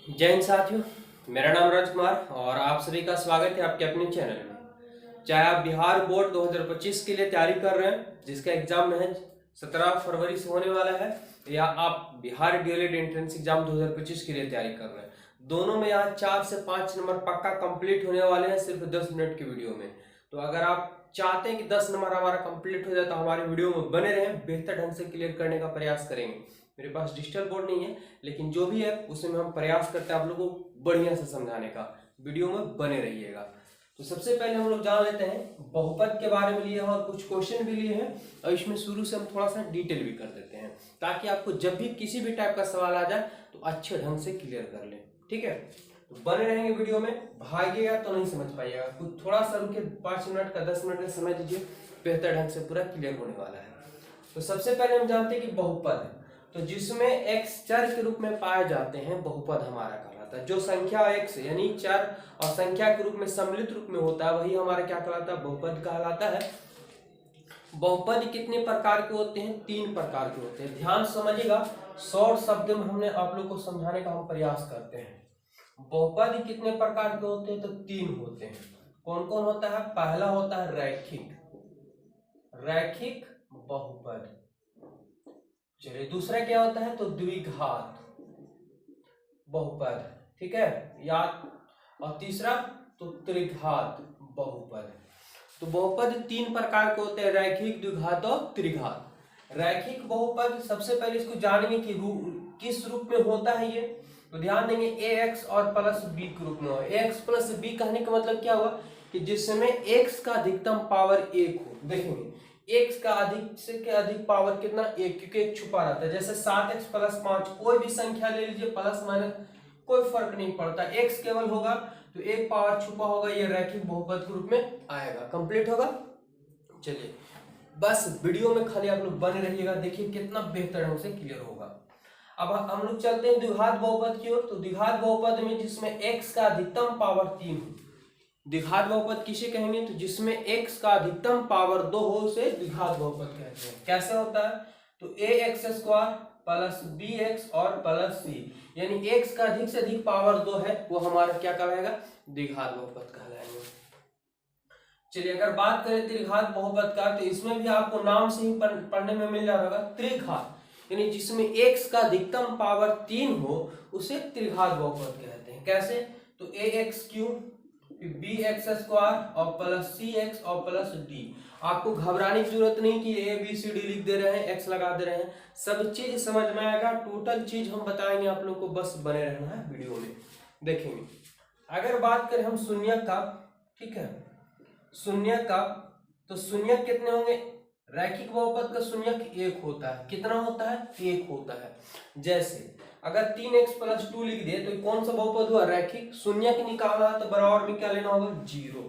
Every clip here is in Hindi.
जय हिंद साथियों। मेरा नाम राजकुमार और आप सभी का स्वागत है आपके अपने चैनल में। चाहे आप बिहार बोर्ड 2025 के लिए तैयारी कर रहे हैं जिसका एग्जाम है 17 फरवरी से होने वाला है, या आप बिहार डीएलएड एंट्रेंस एग्जाम 2025 के लिए तैयारी कर रहे हैं, दोनों में यहाँ 4 से 5 नंबर पक्का कंप्लीट होने वाले हैं सिर्फ 10 मिनट की वीडियो में। तो अगर आप चाहते हैं कि 10 नंबर हमारा कंप्लीट हो जाए तो हमारे वीडियो में बने रहें, बेहतर ढंग से क्लियर करने का प्रयास करेंगे। मेरे पास डिजिटल बोर्ड नहीं है, लेकिन जो भी है उसमें हम प्रयास करते हैं आप लोगों को बढ़िया से समझाने का। वीडियो में बने रहिएगा। तो सबसे पहले हम लोग जान लेते हैं बहुपद के बारे में लिए हैं और कुछ क्वेश्चन भी लिए हैं, और इसमें शुरू से हम थोड़ा सा डिटेल भी कर देते हैं ताकि आपको जब भी किसी भी टाइप का सवाल आ जाए तो अच्छे ढंग से क्लियर कर लें। ठीक है, तो बने रहेंगे वीडियो में, भागिएगा तो नहीं समझ पाइएगा। कुछ थोड़ा सा रुके, 5 मिनट का 10 मिनट का समय दीजिए, बेहतर ढंग से पूरा क्लियर होने वाला है। तो सबसे पहले हम जानते हैं कि बहुपद, तो जिसमें x चर के रूप में पाए जाते हैं बहुपद हमारा कहलाता है। जो संख्या x यानी चर और संख्या के रूप में सम्मिलित रूप में होता है वही हमारा क्या कहलाता है, बहुपद कहलाता है। बहुपद कितने प्रकार के होते हैं, 3 प्रकार के होते हैं। ध्यान समझिएगा, शॉर्ट शब्द में हमने आप लोग को समझाने का हम प्रयास करते हैं। बहुपद कितने प्रकार के होते हैं, तो 3 होते हैं। कौन कौन होता है, पहला होता है रैखिक बहुपद। चलिए, दूसरा क्या होता है, तो द्विघात बहुपद। ठीक है, याद। और तीसरा तो त्रिघात बहुपद। तो बहुपद 3 प्रकार के होते हैं, रैखिक, द्विघात और त्रिघात। रैखिक बहुपद सबसे पहले इसको जानेंगे कि किस रूप में होता है ये। तो ध्यान देंगे ax और प्लस b के रूप में हो। ax प्लस b कहने का मतलब क्या हुआ कि जिसमें x का अधिकतम पावर 1 हो। देखेंगे x का अधिक से के अधिक पावर कितना, 1, क्योंकि एक छुपा रहता है। जैसे 7x प्लस 5, कोई भी संख्या ले लीजिए, प्लस माइनस कोई फर्क नहीं पड़ता, x केवल होगा तो एक पावर छुपा होगा, ये रैखिक बहुपद के रूप में आएगा। कंप्लीट होगा। चलिए, बस वीडियो में खाली आप लोग बने रहिएगा, देखिए कितना बेहतर ढंग से क्लियर होगा। अब हम लोग चलते हैं द्विघात बहुपद की ओर। तो द्विघात बहुपद में जिसमें x का अधिकतम पावर 3 हो। द्विघात बहुपद किसे कहेंगे, तो जिसमें x का अधिकतम पावर 2 हो उसे द्विघात बहुपद कहते हैं। कैसे होता है, तो ax² प्लस bx और प्लस c, यानी x का अधिक से अधिक पावर 2 है, वो हमारा क्या कहलाएगा, द्विघात बहुपद कहलाएगा। चलिए, अगर बात करें त्रिघात बहुपद का, तो इसमें भी आपको नाम से ही पढ़ने में मिल जा रहा है त्रिघात, यानी जिसमें x का अधिकतम पावर 3 हो उसे त्रिघात बहुपद कहते हैं। कैसे, तो ax³ bx² और प्लस cx और प्लस d। आपको घबराने की जरूरत नहीं कि a b c d लिख दे रहे हैं, x लगा दे रहे हैं, सब चीज समझ में आएगा। टोटल चीज हम बताएंगे आप लोग को, बस बने रहना है वीडियो में, देखेंगे। अगर बात करें हम शून्यक का, ठीक है, शून्यक का, तो शून्यक कितने होंगे, रैखिक बहुपद का शून्यक 1 होता है। कितना होता है, 1 होता है। जैसे अगर 3x प्लस 2 लिख दे तो कौन सा बहुपद हुआ, रैखिक। शून्यक निकालना है तो बराबर में क्या लेना होगा, 0।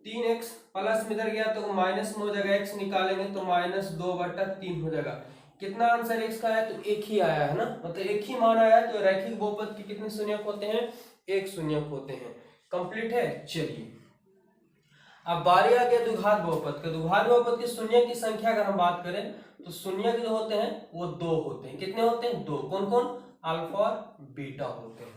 3x प्लस में इधर गया तो माइनस में हो जाएगा, x निकालेंगे तो -2/3 हो जाएगा। कितना आंसर x का है, तो 1 ही आया है ना, मतलब 1 ही मान आया है। तो रैखिक बहुपद के कितने शून्यक होते हैं, 1 शून्यक होते हैं। कंप्लीट है। चलिए, अब बारी आ गया द्विघात बहुपद का। द्विघात बहुपद के शून्य की संख्या अगर हम बात करें तो शून्य जो होते हैं वो 2 होते हैं। कितने होते हैं, 2। कौन कौन, अल्फा और बीटा होते हैं।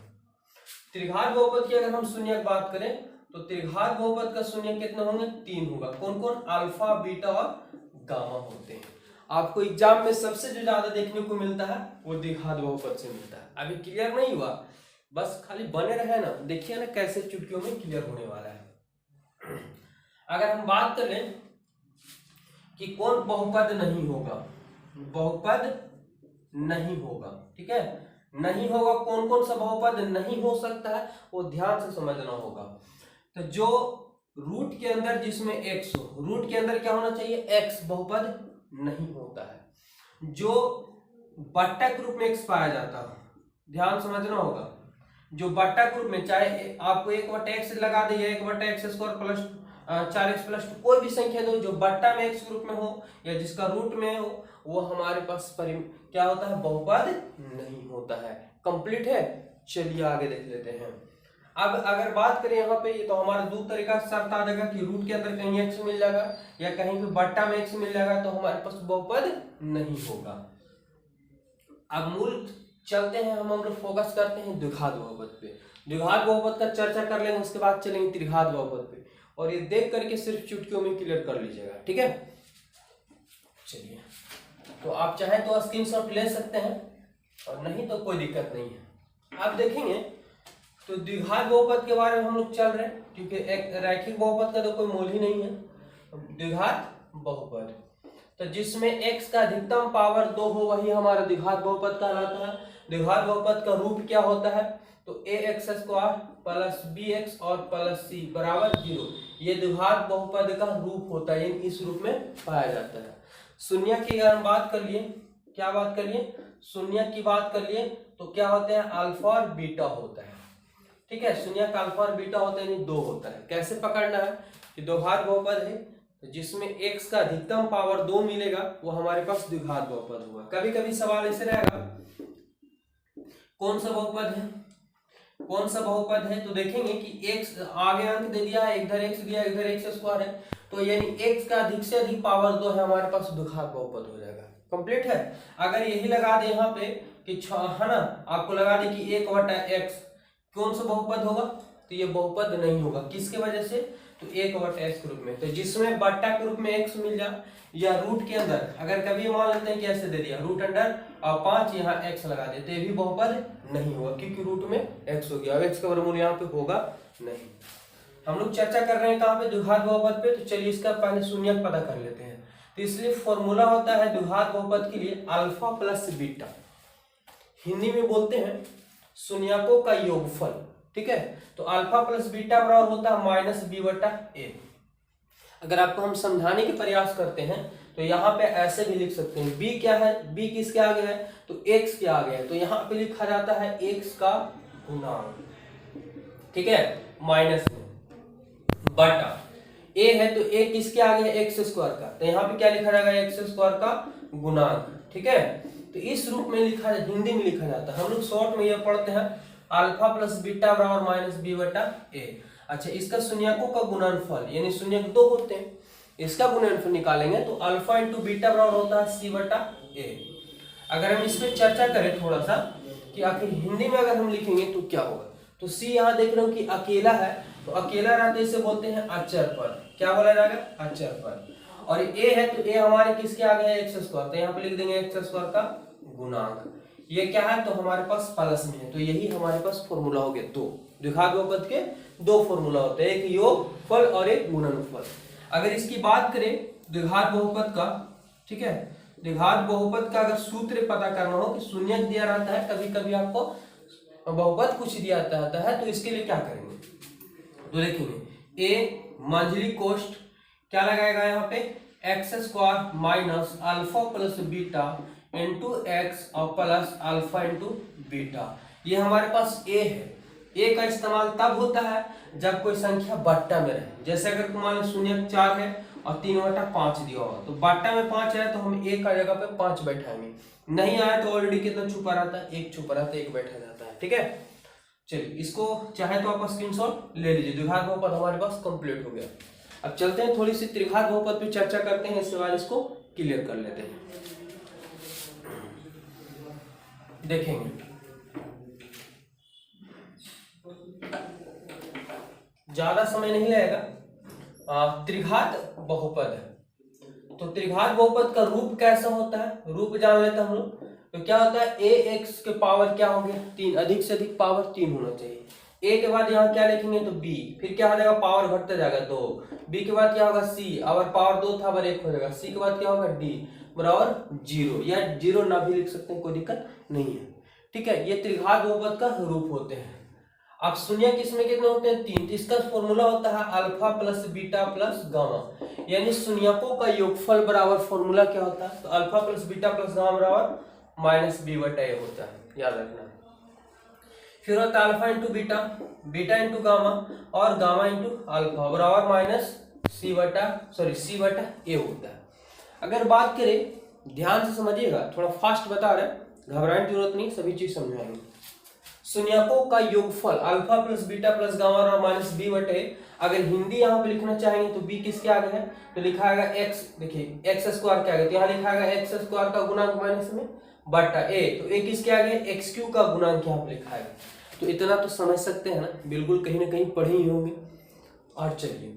त्रिघात बहुपद की अगर हम शून्य की बात करें तो त्रिघात बहुपद का शून्य कितने होंगे, 3 होगा। कौन कौन, अल्फा, बीटा और गामा होते हैं। आपको एग्जाम में सबसे जो ज्यादा देखने को मिलता है वो द्विघात बहुपद से मिलता है। अभी क्लियर नहीं हुआ, बस खाली बने रहे ना, देखिए ना कैसे चुटकियों में क्लियर होने वाला है। अगर हम बात करें कि कौन बहुपद नहीं होगा, बहुपद नहीं होगा, ठीक है, नहीं होगा, कौन कौन सा बहुपद नहीं हो सकता है वो ध्यान से समझना होगा। तो जो रूट के अंदर जिसमें x हो, रूट के अंदर क्या होना चाहिए, x, बहुपद नहीं होता है। जो बट्टा के रूप में x पाया जाता है, ध्यान समझना होगा। जो बट्टा के रूप में, चाहे आपको 1/x लगा दे या 1/x² प्लस 4x प्लस 2, कोई भी संख्या दो जो बट्टा में x के रूप में हो या जिसका रूट में हो, वो हमारे पास क्या होता है, बहुपद नहीं होता है। कंप्लीट है। चलिए आगे देख लेते हैं। अब अगर बात करें यहाँ पे, तो हमारा दो तरीका से शर्त आ जाएगा कि रूट के अंदर कहीं x मिल जाएगा या कहीं पे बट्टा में x मिल जाएगा, तो हमारे पास बहुपद नहीं होगा। अब मूल चलते हैं हम लोग फोकस करते हैं द्विघात बहुपद पे। द्विघात बहुपद का चर्चा कर लेंगे, उसके बाद चलेंगे त्रिघात बहुपद पे, और ये देख करके सिर्फ चुटकियों में क्लियर कर लीजिएगा, ठीक है। चलिए, तो आप चाहे तो स्क्रीनशॉट ले सकते हैं और नहीं तो कोई दिक्कत नहीं है। आप देखेंगे तो द्विघात बहुपद के बारे में हम लोग चल रहे हैं, क्योंकि एक रैखिक बहुपद का तो कोई मोल ही नहीं है। द्विघात बहुपद तो जिसमें x का अधिकतम पावर 2 हो वही हमारा द्विघात बहुपद कहलाता है। द्विघात बहुपद का रूप क्या होता है, तो ax स्क्वायर प्लस bx और प्लस c बराबर 0, ये द्विघात बहुपद का रूप होता है, इस रूप में पाया जाता है। शून्य की अगर हम बात कर लिए, क्या बात कर लिए, शून्य की बात कर लिए, तो क्या होते हैं, अल्फा और बीटा होता है, ठीक है। शून्य का अल्फा और बीटा होता है, यानी 2 होता है। कैसे पकड़ना है कि द्विघात बहुपद है तो जिसमें x का अधिकतम पावर 2 मिलेगा वो हमारे पास द्विघात बहुपद होगा। कभी कभी सवाल ऐसे रहेगा, कौन सा बहुपद है, कौन सा बहुपद है, तो देखेंगे कि x आगे अंक दे दिया है, इधर x दिया, इधर x स्क्वायर है, तो यानी x का अधिक से अधिक पावर 2 है, हमारे पास द्विघात बहुपद हो जाएगा। कंप्लीट है। अगर यही लगा दे यहाँ पे कि है ना, आपको लगा दे कि 1/x कौन सा बहुपद होगा, तो ये बहुपद नहीं होगा। किसके वजह से, तो 1/x के रूप में, तो जिसमें बट्टा के रूप में x मिल जाए या रूट के अंदर, अगर कभी मान लेते हैं कि ऐसे दे दिया रूट अंडर और 5 यहाँ x लगा देते, ये भी बहुपद नहीं होगा, क्योंकि रूट में x हो गया। अब x का वर्गमूल यहाँ पे होगा नहीं। हम लोग चर्चा कर रहे हैं कहाँ पे, द्विघात बहुपद पे, तो चलिए इसका पहले शून्यक पता कर लेते हैं। तो इसलिए फॉर्मूला होता है द्विघात बहुपद के लिए अल्फा प्लस बीटा, हिंदी में बोलते हैं शून्यकों का योगफल, ठीक है। तो अल्फा प्लस बीटा बराबर होता है माइनस b/a। अगर आपको हम समझाने के प्रयास करते हैं तो यहाँ पे ऐसे भी लिख सकते हैं, b क्या है, b किसके आगे है, तो x के आगे है, तो यहाँ पे लिखा जाता है x का गुणांक, ठीक है, माइनस में बटा a है, तो a किसके आगे है, x स्क्वायर का, तो यहाँ पे क्या लिखा जाएगा, x स्क्वायर का गुणांक, ठीक है। तो इस रूप में लिखा, हिंदी में लिखा जाता है। हम लोग शॉर्ट में ये पढ़ते हैं अल्फा प्लस बीटा बराबर माइनस b/a। अच्छा, इसका शून्यकों का गुणनफल, यानी शून्यक 2 होते हैं, इसका गुणनफल निकालेंगे तो अल्फा इंटू बीटा बराबर होता है c/a। अगर हम इस पे चर्चा करें थोड़ा सा कि आखिर हिंदी में अगर हम लिखेंगे तो क्या होगा, तो c यहाँ देख रहे हो कि अकेला है, तो अकेला रहते इसे बोलते हैं अचर पद। क्या बोला जाएगा, अचर पद। और a है तो a हमारे किसके आगे है, x स्क्वायर, तो यहाँ पे लिख देंगे x स्क्वायर का गुणांक। ये क्या है, तो हमारे पास प्लस में है, तो यही हमारे पास फॉर्मूला हो गया। दो द्विघात बहुपद के 2 फॉर्मूला होते हैं, एक योगफल और एक गुणनफल। अगर इसकी बात करें द्विघात बहुपद का, ठीक है, द्विघात बहुपद का अगर सूत्र पता करना हो कि शून्यक दिया रहता है, कभी कभी आपको बहुपद कुछ दिया जाता है, तो इसके लिए क्या करेंगे, तो देखेंगे a मंझली कोष्ठ क्या लगाएगा यहाँ पे, x square minus alpha plus beta into X और प्लस अल्फा इंटू बीटा। ये हमारे पास a है। a का इस्तेमाल तब होता है जब कोई संख्या बट्टा में रहे, जैसे अगर मान लो शून्य 4 है और 3/5 दिया होगा, तो बट्टा में 5 है तो हम a का जगह पे 5 बैठाएंगे, नहीं आया तो ऑलरेडी कितना छुपा रहता है, 1 छुपा रहता है, 1 बैठा जाता है, ठीक है। चलिए, इसको चाहे तो आप स्क्रीनशॉट ले लीजिए। द्विघात बहुपद हमारे पास कंप्लीट हो गया। अब चलते हैं थोड़ी सी त्रिघात बहुपद पे चर्चा करते हैं, इसके बाद इसको क्लियर कर लेते हैं। देखेंगे ज्यादा समय नहीं लगेगा। त्रिघात बहुपद, तो त्रिघात बहुपद का रूप कैसा होता है, रूप जान लेते हैं हम लोग। तो क्या होता है, ax के पावर क्या हो गया 3, अधिक से अधिक पावर 3 होना चाहिए। a के बाद यहाँ क्या लिखेंगे, तो b, फिर क्या हो जाएगा, पावर घटता जाएगा 2, b के बाद क्या होगा c, अगर पावर 2 था 1 हो जाएगा, c के बाद क्या होगा d बराबर 0, या 0 ना भी लिख सकते हैं, कोई दिक्कत नहीं है, ठीक है। ये त्रिघात बहुपद का रूप होते हैं। अब शून्य किसमें कितने होते हैं, 3, तो इसका फॉर्मूला होता है alpha plus beta plus gamma, यानी शून्यकों का योगफल बराबर फॉर्मूला क्या होता है, तो alpha plus beta plus gamma बराबर माइनस b/a होता है, याद रखना। फिर होता है alpha into beta, beta into gamma और गामा इंटू अल्फा बराबर माइनस c/a होता है। अगर बात करें, ध्यान से समझिएगा, थोड़ा फास्ट बता रहे, घबराने की जरूरत नहीं, सभी चीज समझाएंगे। शून्यकों का योगफल alpha plus beta plus gamma और माइनस b/a। अगर हिंदी यहाँ पे लिखना चाहेंगे तो b किसके आगे है, तो लिखा है x, देखिए x स्क्वायर के आगे, तो यहाँ लिखा है x स्क्वायर का गुणांक माइनस में बटा ए, तो ए किसके आगे एक्स क्यू का गुणांक यहाँ पे लिखा है। तो इतना तो समझ सकते हैं ना, बिल्कुल कहीं ना कहीं पढ़े ही होंगे। और चलिए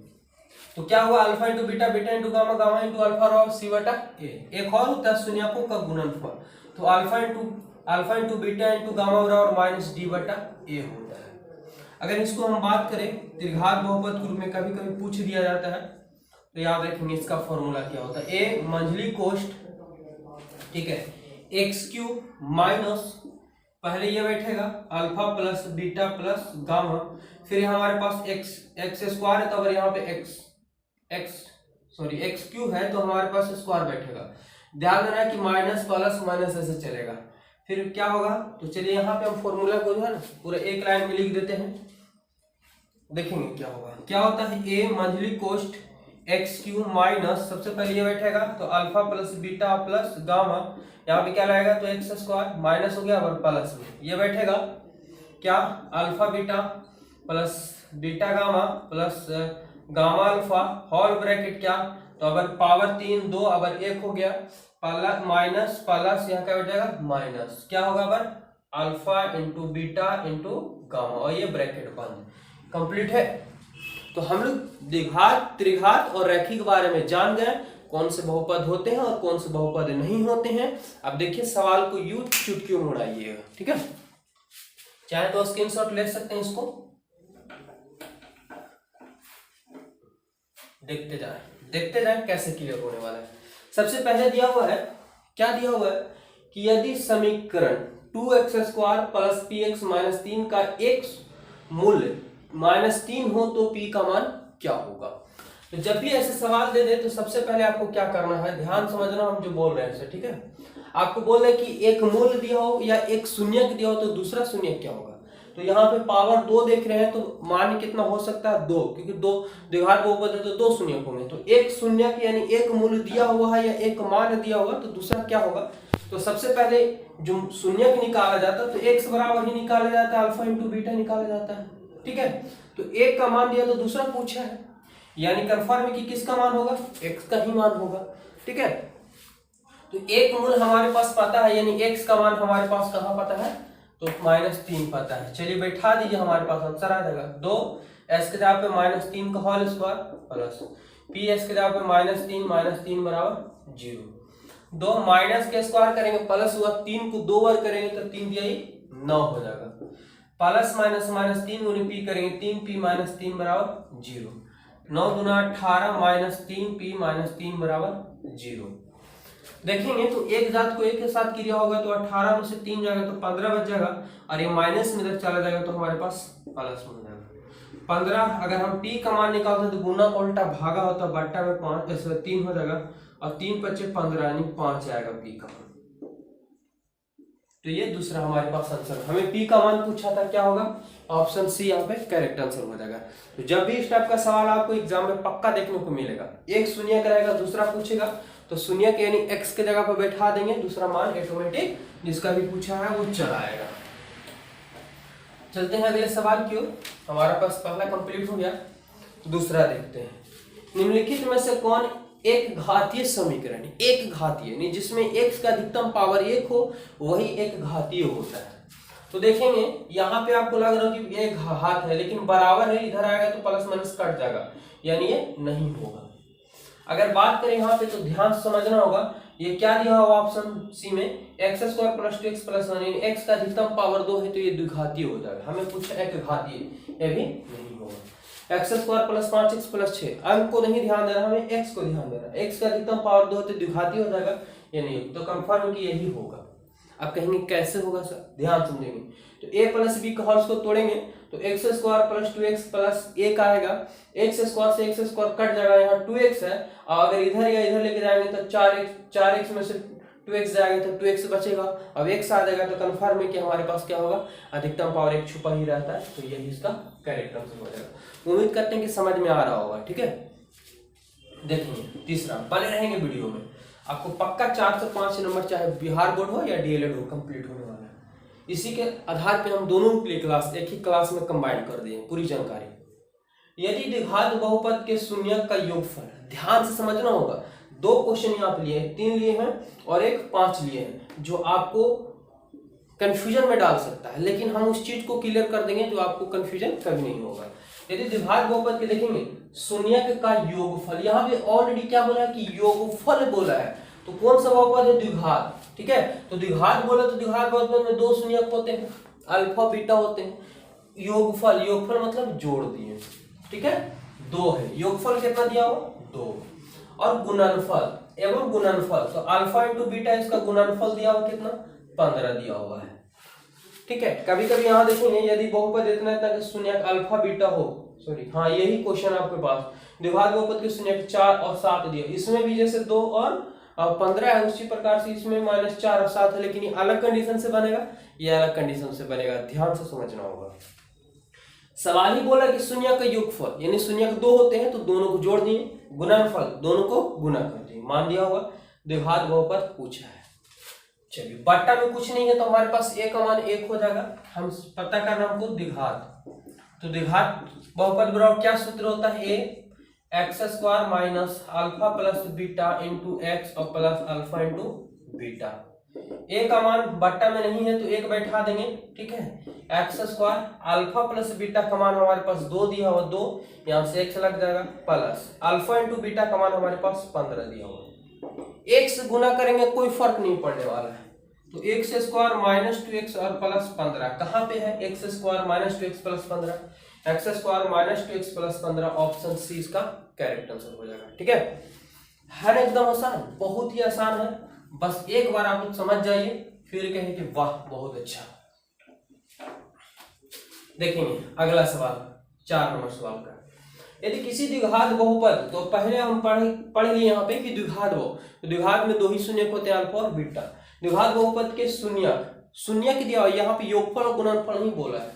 तो क्या हुआ, alpha into beta, beta into gamma, gamma into alpha और सी बटा ए। एक और होता है शून्यकों का गुणनफल, तो alpha into beta into gamma बराबर माइनस डी बटा ए होता है। अगर इसको हम बात करें त्रिघात बहुपद के रूप में कभी कभी पूछ दिया जाता है, तो याद रखेंगे इसका फॉर्मूला क्या होता है। ए मंझली कोष्ठ, ठीक है, एक्स क्यूब माइनस पहले ये बैठेगा alpha plus beta plus gamma, फिर हमारे पास एक्स स्क्वायर है तो अगर यहाँ पे एक्स क्यूब है तो हमारे पास स्क्वायर बैठेगा। ध्यान देना कि माइनस प्लस माइनस ऐसे चलेगा, फिर क्या होगा, तो चलिए यहाँ पे हम फॉर्मूला को जो है ना पूरा एक लाइन में लिख देते हैं, देखेंगे क्या होगा। क्या होता है, ए मंझली कोष्ठ एक्स क्यूब माइनस, सबसे पहले ये बैठेगा तो alpha plus beta plus gamma, यहाँ पे क्या लगेगा तो एक्स स्क्वायर माइनस हो गया और प्लस में ये बैठेगा क्या, alpha beta plus beta gamma plus gamma alpha whole bracket क्या, तो अगर पावर 3 2 अगर 1 हो गया, प्लस माइनस प्लस यहाँ क्या बैठेगा माइनस, क्या होगा अगर alpha into beta into gamma, और ये ब्रैकेट बंद, कंप्लीट है। तो हम लोग द्विघात त्रिघात और रैखिक के बारे में जान गए, कौन से बहुपद होते हैं और कौन से बहुपद नहीं होते हैं। अब देखिए सवाल को यूं चुटकियों में उड़ाइएगा, ठीक है, चाहे तो स्क्रीनशॉट ले सकते हैं, इसको देखते जाएं कैसे क्लियर होने वाला है। सबसे पहले दिया हुआ है, क्या दिया हुआ है कि यदि समीकरण 2x² प्लस px माइनस 3 का x मूल्य -3 हो तो p का मान क्या होगा। तो जब भी ऐसे सवाल दे दे तो सबसे पहले आपको क्या करना है, ध्यान समझना हम जो बोल रहे हैं, ठीक है। आपको बोल रहे कि एक मूल्य दिया हो या एक शून्य दिया हो तो दूसरा शून्य क्या होगा। तो यहाँ पे पावर 2 देख रहे हैं तो मान कितना हो सकता है 2, क्योंकि 2 द्विघात बहुपद है तो 2 शून्य होंगे। तो एक शून्य यानी एक मूल्य दिया हुआ है या एक मान दिया हुआ तो दूसरा क्या होगा। तो सबसे पहले जो शून्य निकाला जाता है तो एक्स बराबर ही निकाला जाता है, अल्फा इंटू बीटा निकाला जाता है, ठीक है। तो एक का मान दिया तो दूसरा पूछा है, यानी कंफर्म है कि किसका मान होगा, एक्स का ही मान होगा, ठीक है। तो एक मूल हमारे पास पता है, यानी एक्स का मान हमारे पास कहाँ पता है, तो -3 पता है। चलिए बैठा दीजिए, हमारे पास आंसर आ जाएगा 2 एस के जगह पे -3 का whole square plus P S के जगह पे -3 बराबर 0। 2 माइनस के स्क्वायर करेंगे प्लस हुआ, 3 को 2 बार करेंगे तो 3 दिया 9 हो जाएगा, प्लस माइनस 3 गुनी पी करेंगे 3p -3 बराबर 0। 9 दूना 18 -3p -3 बराबर 0। देखेंगे तो एक जात को एक के साथ क्रिया होगा तो 18 में से 3 जाएगा तो 15 बच जाएगा, और ये माइनस में इधर चला जाएगा तो हमारे पास प्लस में हो जाएगा 15। अगर हम p का मान निकालते हैं तो गुना का उल्टा भागा होता है, बट्टा में 3 हो जाएगा और 3 × 15 यानी 5 आएगा p का मान। तो ये दूसरा हमारे पास आंसर, हमें p का मान पूछा था, क्या होगा ऑप्शन सी यहाँ पे करेक्ट आंसर हो जाएगा। तो जब भी इस टाइप का सवाल आपको एग्जाम में पक्का देखने को मिलेगा, एक शून्य का रहेगा दूसरा पूछेगा तो शून्य के यानी x के जगह पर बैठा देंगे, दूसरा मान ऑटोमेटिक जिसका भी पूछा है वो चला आएगा। चलते हैं अगले सवाल की ओर, हमारा पास पहला कंप्लीट हो गया, दूसरा देखते हैं। निम्नलिखित में से कौन एक घातीय समीकरण, एक घातीय नहीं जिसमें x का अधिकतम पावर 1 हो वही एक घातीय होता है। तो देखेंगे यहाँ पे आपको लग रहा है कि ये घात है लेकिन बराबर है, इधर आएगा तो प्लस माइनस कट जाएगा, यानी ये नहीं होगा। अगर बात करें यहाँ पे तो ध्यान समझना होगा, ये क्या दिया हुआ ऑप्शन सी में x² + 2x + 1, यानी x का अधिकतम पावर 2 है तो ये द्विघातीय हो जाएगा। हमें पूछा एक घातीय, ये भी नहीं होगा। x² + 5x + 6, अंक को नहीं ध्यान देना, हमें x को ध्यान देना। x का अधिकतम पावर 2 तो द्विघातीय हो जाएगा, ये नहीं, तो कंफर्म कि यही होगा। अब कहेंगे कैसे होगा सर, ध्यान समझेंगे। तो a + b का होल्स को तोड़ेंगे तो x² + 2x + 1 आएगा, x² से x² कट जाएगा, यहाँ 2x है, और अगर इधर या इधर लेके जाएंगे तो 4x में से 2x जाएगा तो 2x बचेगा, अब x आ जाएगा तो कंफर्म है कि हमारे पास क्या होगा, अधिकतम पावर 1 छुपा ही रहता है, तो यही इसका करेक्ट आंसर हो जाएगा। उम्मीद करते हैं कि समझ में आ रहा होगा, ठीक है। देखेंगे तीसरा, बने रहेंगे वीडियो में, आपको पक्का 4 से 5 नंबर चाहे बिहार बोर्ड हो या डीएलएड हो कंप्लीट होने वाला है। इसी के आधार पे हम दोनों के लिए क्लास एक ही क्लास में कंबाइन कर दिए पूरी जानकारी। यदि द्विघात बहुपद के शून्य का योगफल, ध्यान से समझना होगा, 2 क्वेश्चन यहाँ पे लिए हैं, 3 लिए हैं और एक 5 लिए हैं, जो आपको कंफ्यूजन में डाल सकता है, लेकिन हम उस चीज को क्लियर कर देंगे जो आपको कंफ्यूजन कभी नहीं होगा। यदि द्विघात बहुपद के देखेंगे शून्यक का योगफल, यहाँ पे ऑलरेडी क्या बोला है कि योगफल बोला है, तो कौन सा बहुपद है? द्विघात। ठीक है, तो द्विघात बोला तो द्विघात बहुपद में 2 शून्यक होते हैं, अल्फा बीटा होते हैं। योगफल, योगफल मतलब जोड़ दिए, ठीक है, 2 है, योगफल कितना दिया हुआ? 2। और गुणनफल एवं गुणनफल, तो अल्फा इंटू बीटा इसका गुणनफल दिया हुआ कितना? 15 दिया हुआ है। ठीक है, कभी कभी यहाँ देखेंगे यदि बहुपद इतना कि शून्यक अल्फा बीटा हो, सॉरी हाँ यही क्वेश्चन आपके पास, द्विघात बहुपद के शून्यक 4 और 7 दिया, इसमें भी जैसे 2 और 15 है, उसी प्रकार से इसमें -4 और 7 है, लेकिन ये अलग कंडीशन से बनेगा, ये अलग कंडीशन से बनेगा, ध्यान से समझना होगा। सवाल ही बोला कि शून्य का योगफल, यानी शून्य 2 होते हैं तो दोनों को जोड़ दिए, गुणनफल दोनों को गुना कर दिए, मान दिया होगा। द्विघात बहुपद पूछा है। चलिए बट्टा में कुछ नहीं है तो हमारे पास a का मान 1 हो जाएगा, हम पता करना हमको द्विघात, तो द्विघात बहुपद बराबर क्या सूत्र होता है? x² minus alpha plus beta into X और plus alpha into beta. a का मान बट्टा में नहीं है तो 1 बैठा देंगे, ठीक है। x² अल्फा प्लस बीटा का मान हमारे पास 2 दिया हुआ, 2 यहाँ से x लग जाएगा, प्लस अल्फा इंटू बीटा का मान हमारे पास 15 दिया हुआ। 1 से गुना करेंगे कोई फर्क नहीं पड़ने वाला है, तो x² माइनस 2x और प्लस 15 कहाँ पे है? x² minus 2x plus 15, x² minus 2x plus 15, option C इसका करेक्ट आंसर हो जाएगा। ठीक है, हर एकदम आसान, बहुत ही आसान है, बस एक बार आप लोग समझ जाइए फिर कहें कि वाह बहुत अच्छा। देखेंगे अगला सवाल, 4 नंबर सवाल का, यदि किसी द्विघात बहुपद, तो पहले हम पढ़ लिए यहाँ पे कि द्विघात बहु, तो द्विघात में 2 ही शून्यक होते हैं, अल्फा और बीटा। द्विघात बहुपद के शून्यक दिया हुआ, यहाँ पे योगफल और गुणनफल नहीं बोला है,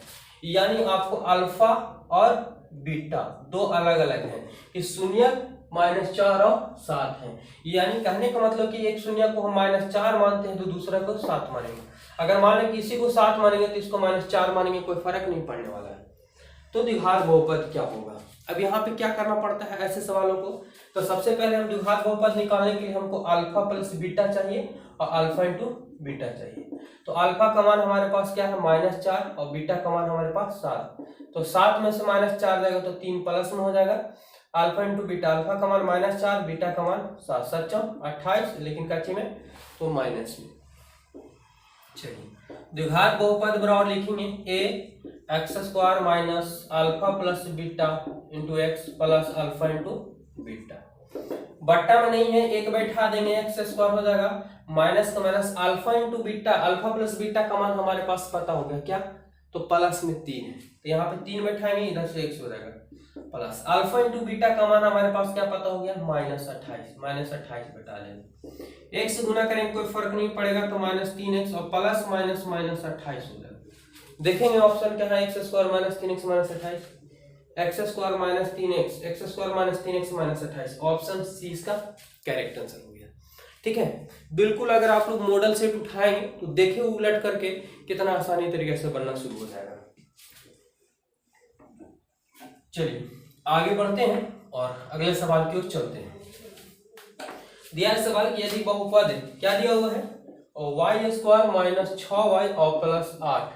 यानी आपको अल्फा और बीटा 2 अलग अलग हैं, कि शून्यक -4 और 7 है, यानी कहने का मतलब कि एक शून्य को हम -4 मानते हैं तो दूसरा को 7 मानेंगे। अगर माने किसी को 7 मानेंगे तो इसको -4 मानेंगे, कोई फर्क नहीं पड़ने वाला है। तो द्विघात बहुपद क्या होगा? अब यहाँ पे क्या करना पड़ता है ऐसे सवालों को? तो सबसे पहले हम द्विघात बहुपद निकालने के लिए हमको अल्फा प्लस बीटा चाहिए और अल्फा इंटू बीटा चाहिए। तो अल्फा का मान हमारे पास क्या है? -4 और बीटा का मान हमारे पास 7, तो 7 में से -4 जाएगा तो 3 प्लस में हो जाएगा, अल्फा इंटू बीटा, अल्फा का मान -4 बीटा का मान 7, 7 28, लेकिन कच्चे में तो माइनस में। चलिए द्विघात बहुपद बराबर लिखेंगे x² minus alpha plus beta into x plus alpha into beta. बट्टा में नहीं है, 1 बैठा देंगे, x² हो जाएगा, माइनस का minus alpha into beta, alpha plus beta का मान हमारे पास पता हो गया क्या? तो प्लस में 3 है, तो यहाँ पे 3 बैठाएंगे, इधर से x हो जाएगा, प्लस अल्फा इंटू बीटा का मान हमारे पास क्या पता हो गया? -28 बटा लेंगे, 1 से गुना करेंगे कोई फर्क नहीं पड़ेगा, तो -3x और प्लस माइनस -28 हो जाएगा। देखेंगे ऑप्शन क्या है, x² minus 3x minus 28, x² minus 3x, x² minus 3x minus 28, option C इसका करेक्ट आंसर हो गया। ठीक है, बिल्कुल अगर आप लोग मॉडल सेट उठाएंगे तो देखिए उलट करके कितना आसानी तरीके से बनना शुरू हो जाएगा। चलिए आगे बढ़ते हैं और अगले सवाल की ओर चलते हैं। दिया सवाल कि यदि बहुपद क्या दिया हुआ है, y² माइनस 6y और प्लस 8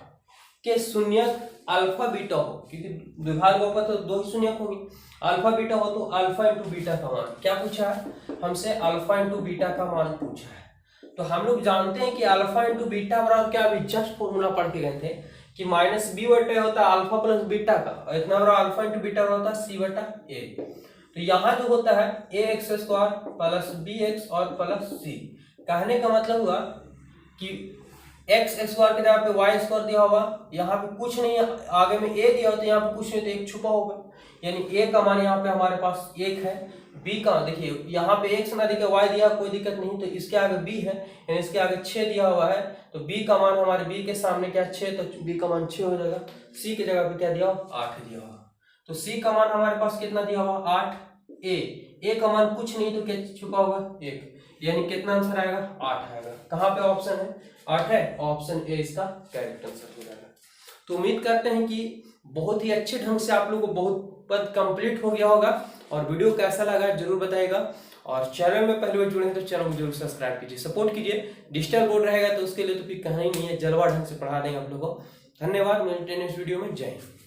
के शून्यक अल्फा बीटा हो, क्योंकि द्विघात बहुपद तो 2 ही शून्यक होंगे, अल्फा बीटा हो तो अल्फा इंटू बीटा का मान क्या पूछा है हमसे? अल्फा इंटू बीटा का मान पूछा है। तो हम लोग जानते हैं कि अल्फा इंटू बीटा बराबर क्या, अभी जस्ट फॉर्मूला पढ़ के गए थे कि -b/a होता है अल्फा प्लस बीटा का, और इतना बड़ा अल्फा इंटू बीटा होता है c/a। तो यहाँ जो होता है ax² प्लस bx और प्लस c, कहने का मतलब हुआ कि x² की जगह पे y² दिया हुआ, यहाँ पे कुछ नहीं है, आगे में a दिया होता है, यहाँ पे कुछ नहीं तो 1 छुपा होगा, यानी a का मान यहाँ पे हमारे पास 1 है, b का देखिए यहाँ पे x ना देखिए y दिया, कोई दिक्कत नहीं, तो इसके आगे b है, यानी इसके आगे 6 दिया हुआ है, तो b का मान हमारे b के सामने क्या 6, तो b का मान 6 हो जाएगा। c की जगह पे क्या दिया हुआ? 8 दिया हुआ, तो c का मान हमारे पास कितना दिया हुआ? 8। a का मान कुछ नहीं तो क्या छुपा होगा? 1, यानी कितना आंसर आएगा? 8 आएगा। कहाँ पे ऑप्शन है? 8 है, ऑप्शन ए इसका करेक्ट आंसर हो जाएगा। तो उम्मीद करते हैं कि बहुत ही अच्छे ढंग से आप लोगों को बहुपद कंप्लीट हो गया होगा, और वीडियो कैसा लगा जरूर बताइएगा, और चैनल में पहली बार जुड़े हैं तो चैनल को जरूर सब्सक्राइब कीजिए, सपोर्ट कीजिए। डिजिटल बोर्ड रहेगा तो उसके लिए तो फिर कहीं नहीं है, जलवा ढंग से पढ़ा देंगे आप लोगों को। धन्यवाद, मिलते हैं नेक्स्ट वीडियो में। जय हिंद।